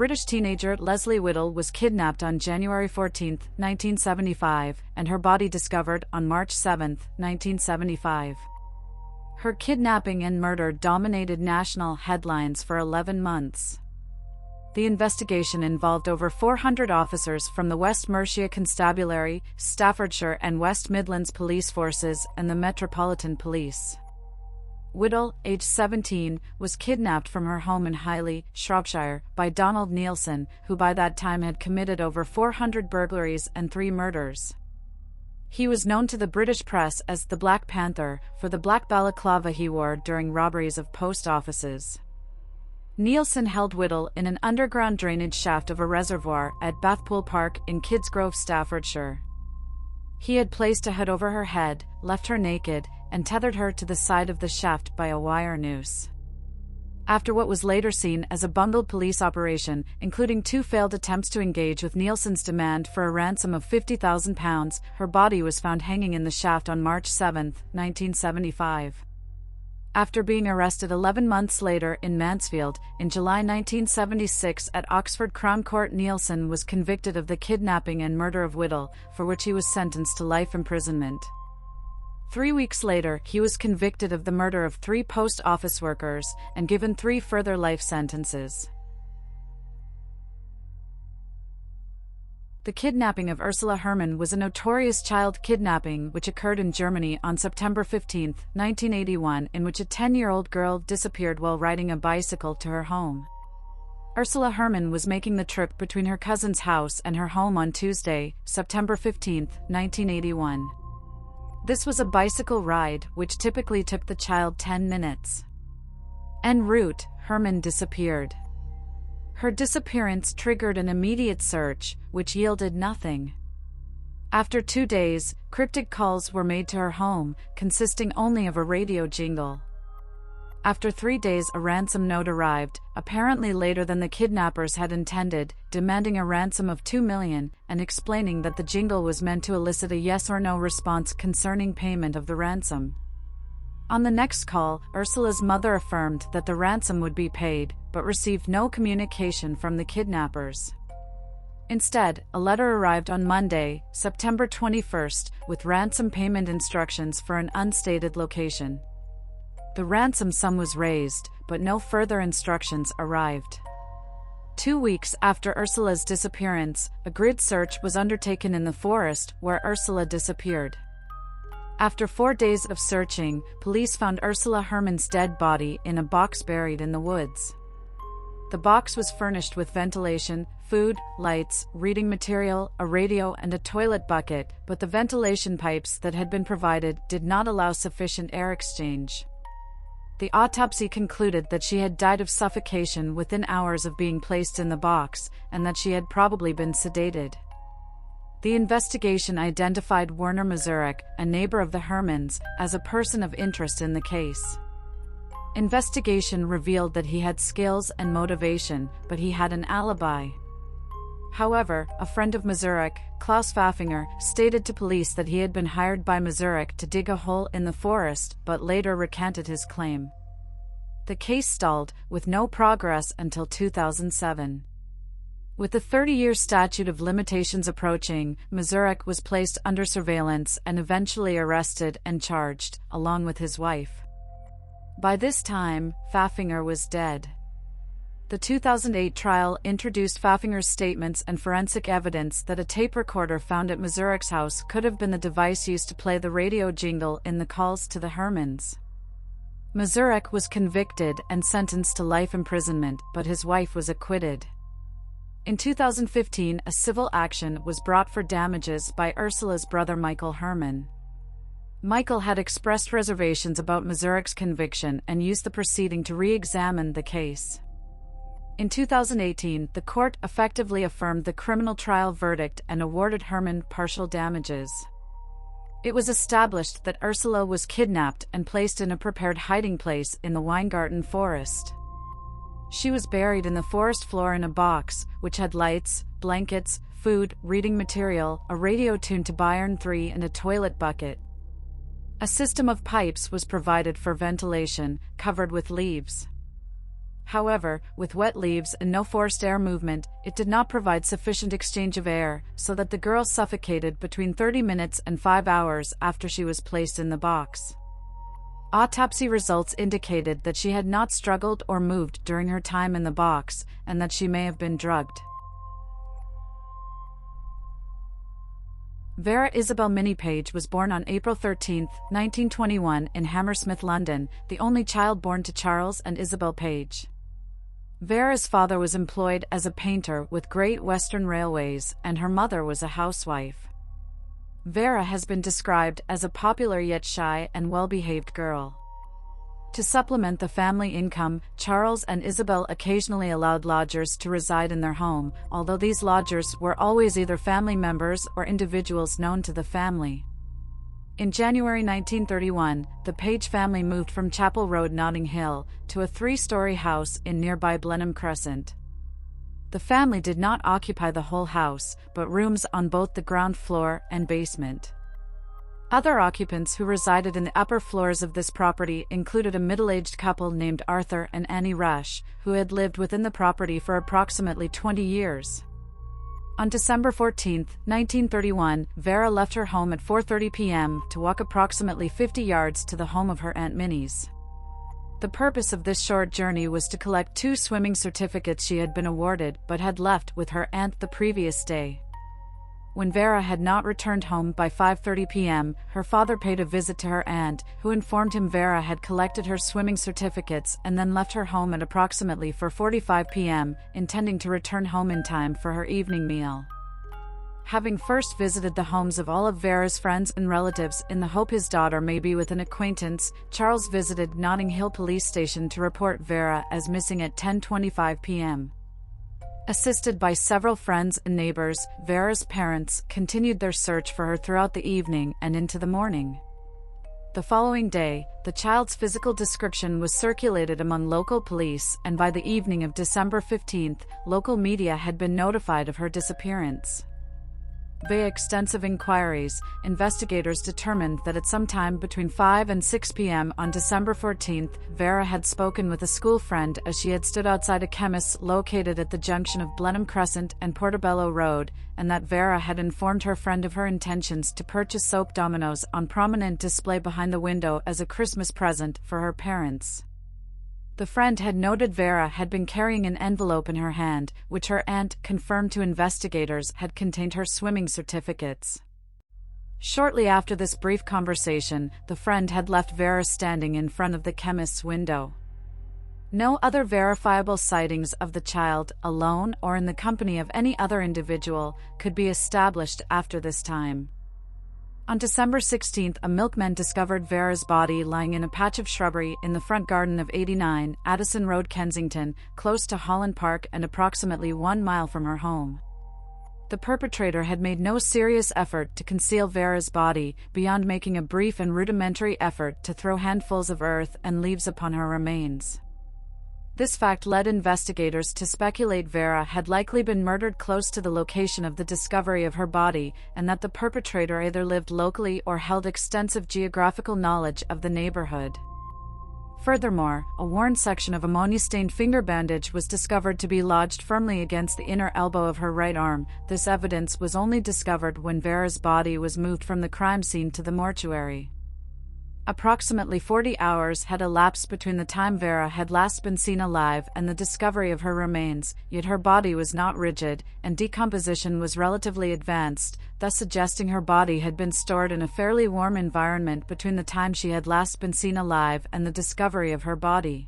British teenager Leslie Whittle was kidnapped on January 14, 1975, and her body discovered on March 7, 1975. Her kidnapping and murder dominated national headlines for 11 months. The investigation involved over 400 officers from the West Mercia Constabulary, Staffordshire and West Midlands police forces, and the Metropolitan Police. Whittle, age 17, was kidnapped from her home in Highley, Shropshire, by Donald Neilson, who by that time had committed over 400 burglaries and 3 murders. He was known to the British press as the Black Panther for the black balaclava he wore during robberies of post offices. Neilson held Whittle in an underground drainage shaft of a reservoir at Bathpool Park in Kidsgrove, Staffordshire. He had placed a hood over her head, left her naked, and tethered her to the side of the shaft by a wire noose. After what was later seen as a bungled police operation, including 2 failed attempts to engage with Neilson's demand for a ransom of £50,000, her body was found hanging in the shaft on March 7, 1975. After being arrested 11 months later in Mansfield, in July 1976 at Oxford Crown Court, Neilson was convicted of the kidnapping and murder of Whittle, for which he was sentenced to life imprisonment. 3 weeks later, he was convicted of the murder of 3 post office workers and given 3 further life sentences. The kidnapping of Ursula Hermann was a notorious child kidnapping which occurred in Germany on September 15, 1981, in which a 10-year-old girl disappeared while riding a bicycle to her home. Ursula Hermann was making the trip between her cousin's house and her home on Tuesday, September 15, 1981. This was a bicycle ride which typically took the child 10 minutes. En route, Hermann disappeared. Her disappearance triggered an immediate search, which yielded nothing. After 2 days, cryptic calls were made to her home, consisting only of a radio jingle. After 3 days, a ransom note arrived, apparently later than the kidnappers had intended, demanding a ransom of $2 million, and explaining that the jingle was meant to elicit a yes or no response concerning payment of the ransom. On the next call, Ursula's mother affirmed that the ransom would be paid, but received no communication from the kidnappers. Instead, a letter arrived on Monday, September 21st, with ransom payment instructions for an unstated location. The ransom sum was raised, but no further instructions arrived. 2 weeks after Ursula's disappearance, a grid search was undertaken in the forest where Ursula disappeared. After 4 days of searching, police found Ursula Hermann's dead body in a box buried in the woods. The box was furnished with ventilation, food, lights, reading material, a radio and a toilet bucket, but the ventilation pipes that had been provided did not allow sufficient air exchange. The autopsy concluded that she had died of suffocation within hours of being placed in the box, and that she had probably been sedated. The investigation identified Werner Mazurek, a neighbor of the Hermanns, as a person of interest in the case. Investigation revealed that he had skills and motivation, but he had an alibi. However, a friend of Mazurek, Klaus Pfaffinger, stated to police that he had been hired by Mazurek to dig a hole in the forest, but later recanted his claim. The case stalled, with no progress until 2007. With the 30-year statute of limitations approaching, Mazurek was placed under surveillance and eventually arrested and charged, along with his wife. By this time, Pfaffinger was dead. The 2008 trial introduced Pfaffinger's statements and forensic evidence that a tape recorder found at Mazurek's house could have been the device used to play the radio jingle in the calls to the Hermanns. Mazurek was convicted and sentenced to life imprisonment, but his wife was acquitted. In 2015, a civil action was brought for damages by Ursula's brother Michael Hermann. Michael had expressed reservations about Mazurek's conviction and used the proceeding to re-examine the case. In 2018, the court effectively affirmed the criminal trial verdict and awarded Hermann partial damages. It was established that Ursula was kidnapped and placed in a prepared hiding place in the Weingarten forest. She was buried in the forest floor in a box, which had lights, blankets, food, reading material, a radio tuned to Bayern 3 and a toilet bucket. A system of pipes was provided for ventilation, covered with leaves. However, with wet leaves and no forced air movement, it did not provide sufficient exchange of air, so that the girl suffocated between 30 minutes and 5 hours after she was placed in the box. Autopsy results indicated that she had not struggled or moved during her time in the box, and that she may have been drugged. Vera Isabel Minnie Page was born on April 13, 1921 in Hammersmith, London, the only child born to Charles and Isabel Page. Vera's father was employed as a painter with Great Western Railways, and her mother was a housewife. Vera has been described as a popular yet shy and well-behaved girl. To supplement the family income, Charles and Isabel occasionally allowed lodgers to reside in their home, although these lodgers were always either family members or individuals known to the family. In January 1931, the Page family moved from Chapel Road, Notting Hill, to a 3-story house in nearby Blenheim Crescent. The family did not occupy the whole house, but rooms on both the ground floor and basement. Other occupants who resided in the upper floors of this property included a middle-aged couple named Arthur and Annie Rush, who had lived within the property for approximately 20 years. On December 14, 1931, Vera left her home at 4:30 p.m. to walk approximately 50 yards to the home of her Aunt Minnie's. The purpose of this short journey was to collect 2 swimming certificates she had been awarded but had left with her aunt the previous day. When Vera had not returned home by 5:30 p.m., her father paid a visit to her aunt, who informed him Vera had collected her swimming certificates and then left her home at approximately 4:45 p.m., intending to return home in time for her evening meal. Having first visited the homes of all of Vera's friends and relatives in the hope his daughter may be with an acquaintance, Charles visited Notting Hill Police Station to report Vera as missing at 10:25 p.m. Assisted by several friends and neighbors, Vera's parents continued their search for her throughout the evening and into the morning. The following day, the child's physical description was circulated among local police, and by the evening of December 15, local media had been notified of her disappearance. Via extensive inquiries, investigators determined that at some time between 5 and 6 p.m. on December 14th, Vera had spoken with a school friend as she had stood outside a chemist's located at the junction of Blenheim Crescent and Portobello Road, and that Vera had informed her friend of her intentions to purchase soap dominoes on prominent display behind the window as a Christmas present for her parents. The friend had noted Vera had been carrying an envelope in her hand, which her aunt confirmed to investigators had contained her swimming certificates. Shortly after this brief conversation, the friend had left Vera standing in front of the chemist's window. No other verifiable sightings of the child, alone or in the company of any other individual, could be established after this time. On December 16th, a milkman discovered Vera's body lying in a patch of shrubbery in the front garden of 89 Addison Road, Kensington, close to Holland Park and approximately 1 mile from her home. The perpetrator had made no serious effort to conceal Vera's body, beyond making a brief and rudimentary effort to throw handfuls of earth and leaves upon her remains. This fact led investigators to speculate Vera had likely been murdered close to the location of the discovery of her body, and that the perpetrator either lived locally or held extensive geographical knowledge of the neighborhood. Furthermore, a worn section of ammonia-stained finger bandage was discovered to be lodged firmly against the inner elbow of her right arm. This evidence was only discovered when Vera's body was moved from the crime scene to the mortuary. Approximately 40 hours had elapsed between the time Vera had last been seen alive and the discovery of her remains, yet her body was not rigid, and decomposition was relatively advanced, thus suggesting her body had been stored in a fairly warm environment between the time she had last been seen alive and the discovery of her body.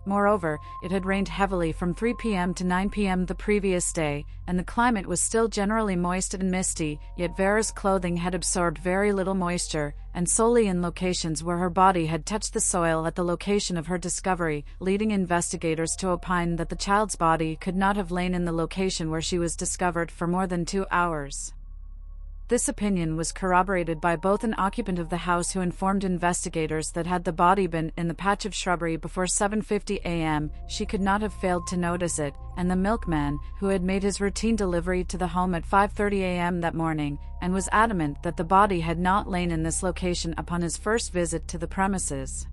Moreover, it had rained heavily from 3 p.m. to 9 p.m. the previous day, and the climate was still generally moist and misty, yet Vera's clothing had absorbed very little moisture, and solely in locations where her body had touched the soil at the location of her discovery, leading investigators to opine that the child's body could not have lain in the location where she was discovered for more than 2 hours. This opinion was corroborated by both an occupant of the house who informed investigators that had the body been in the patch of shrubbery before 7:50 a.m., she could not have failed to notice it, and the milkman, who had made his routine delivery to the home at 5:30 a.m. that morning, and was adamant that the body had not lain in this location upon his first visit to the premises.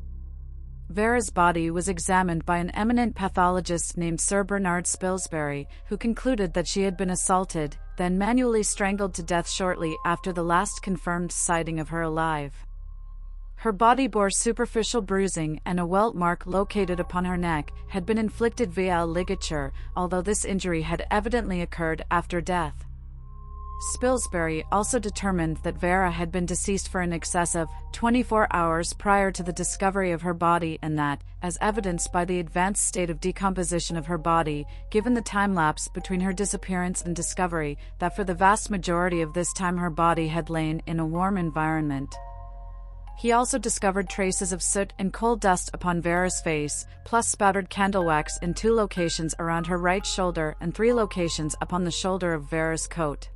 Vera's body was examined by an eminent pathologist named Sir Bernard Spilsbury, who concluded that she had been assaulted, then manually strangled to death shortly after the last confirmed sighting of her alive. Her body bore superficial bruising, and a welt mark located upon her neck had been inflicted via a ligature, although this injury had evidently occurred after death. Spilsbury also determined that Vera had been deceased for in excess of 24 hours prior to the discovery of her body, and that, as evidenced by the advanced state of decomposition of her body, given the time lapse between her disappearance and discovery, that for the vast majority of this time her body had lain in a warm environment. He also discovered traces of soot and coal dust upon Vera's face, plus spattered candle wax in 2 locations around her right shoulder and 3 locations upon the shoulder of Vera's coat.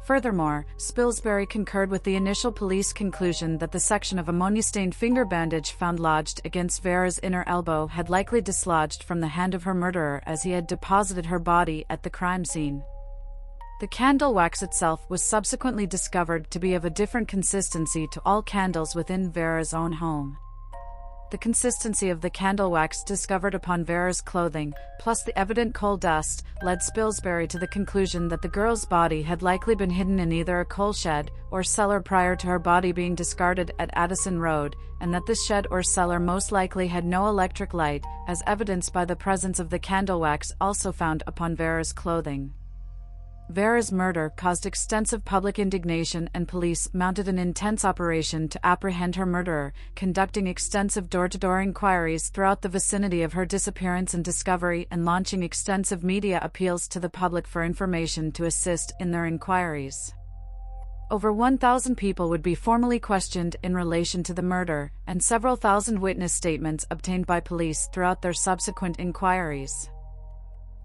Furthermore, Spilsbury concurred with the initial police conclusion that the section of ammonia-stained finger bandage found lodged against Vera's inner elbow had likely dislodged from the hand of her murderer as he had deposited her body at the crime scene. The candle wax itself was subsequently discovered to be of a different consistency to all candles within Vera's own home. The consistency of the candle wax discovered upon Vera's clothing, plus the evident coal dust, led Spilsbury to the conclusion that the girl's body had likely been hidden in either a coal shed or cellar prior to her body being discarded at Addison Road, and that this shed or cellar most likely had no electric light, as evidenced by the presence of the candle wax also found upon Vera's clothing. Vera's murder caused extensive public indignation, and police mounted an intense operation to apprehend her murderer, conducting extensive door-to-door inquiries throughout the vicinity of her disappearance and discovery, and launching extensive media appeals to the public for information to assist in their inquiries. Over 1,000 people would be formally questioned in relation to the murder, and several thousand witness statements obtained by police throughout their subsequent inquiries.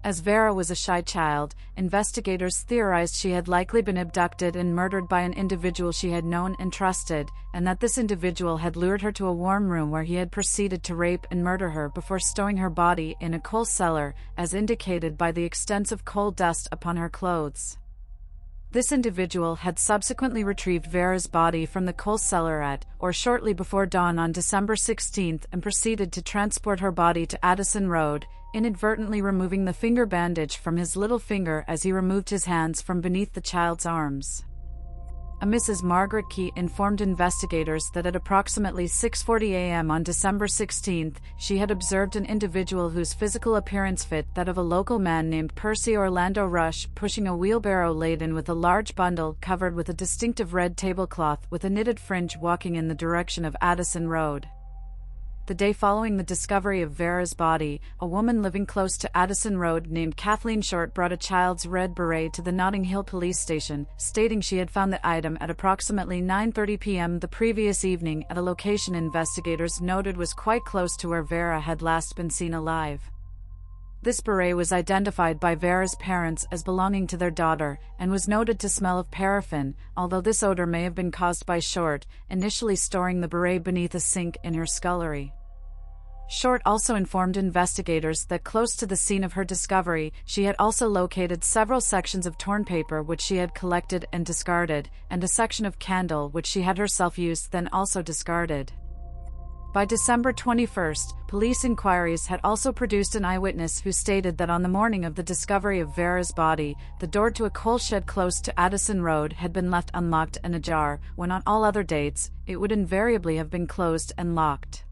As Vera was a shy child, investigators theorized she had likely been abducted and murdered by an individual she had known and trusted, and that this individual had lured her to a warm room where he had proceeded to rape and murder her before stowing her body in a coal cellar, as indicated by the extensive coal dust upon her clothes. This individual had subsequently retrieved Vera's body from the coal cellar at, or shortly before dawn on December 16 and proceeded to transport her body to Addison Road, inadvertently removing the finger bandage from his little finger as he removed his hands from beneath the child's arms. A Mrs. Margaret Key informed investigators that at approximately 6:40 a.m. on December 16, she had observed an individual whose physical appearance fit that of a local man named Percy Orlando Rush pushing a wheelbarrow laden with a large bundle covered with a distinctive red tablecloth with a knitted fringe walking in the direction of Addison Road. The day following the discovery of Vera's body, a woman living close to Addison Road named Kathleen Short brought a child's red beret to the Notting Hill police station, stating she had found the item at approximately 9:30 p.m. the previous evening at a location investigators noted was quite close to where Vera had last been seen alive. This beret was identified by Vera's parents as belonging to their daughter, and was noted to smell of paraffin, although this odor may have been caused by Short, initially storing the beret beneath a sink in her scullery. Short also informed investigators that close to the scene of her discovery, she had also located several sections of torn paper which she had collected and discarded, and a section of candle which she had herself used then also discarded. By December 21, police inquiries had also produced an eyewitness who stated that on the morning of the discovery of Vera's body, the door to a coal shed close to Addison Road had been left unlocked and ajar, when on all other dates, it would invariably have been closed and locked.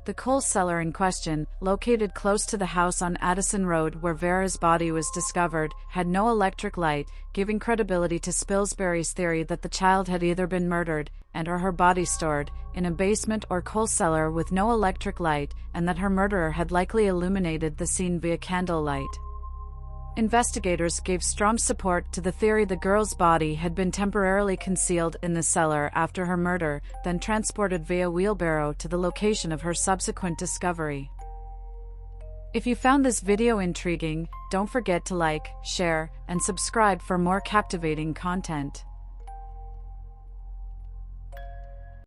The coal cellar in question, located close to the house on Addison Road where Vera's body was discovered, had no electric light, giving credibility to Spilsbury's theory that the child had either been murdered, and/or her body stored, in a basement or coal cellar with no electric light, and that her murderer had likely illuminated the scene via candlelight. Investigators gave strong support to the theory the girl's body had been temporarily concealed in the cellar after her murder, then transported via wheelbarrow to the location of her subsequent discovery. If you found this video intriguing, don't forget to like, share, and subscribe for more captivating content.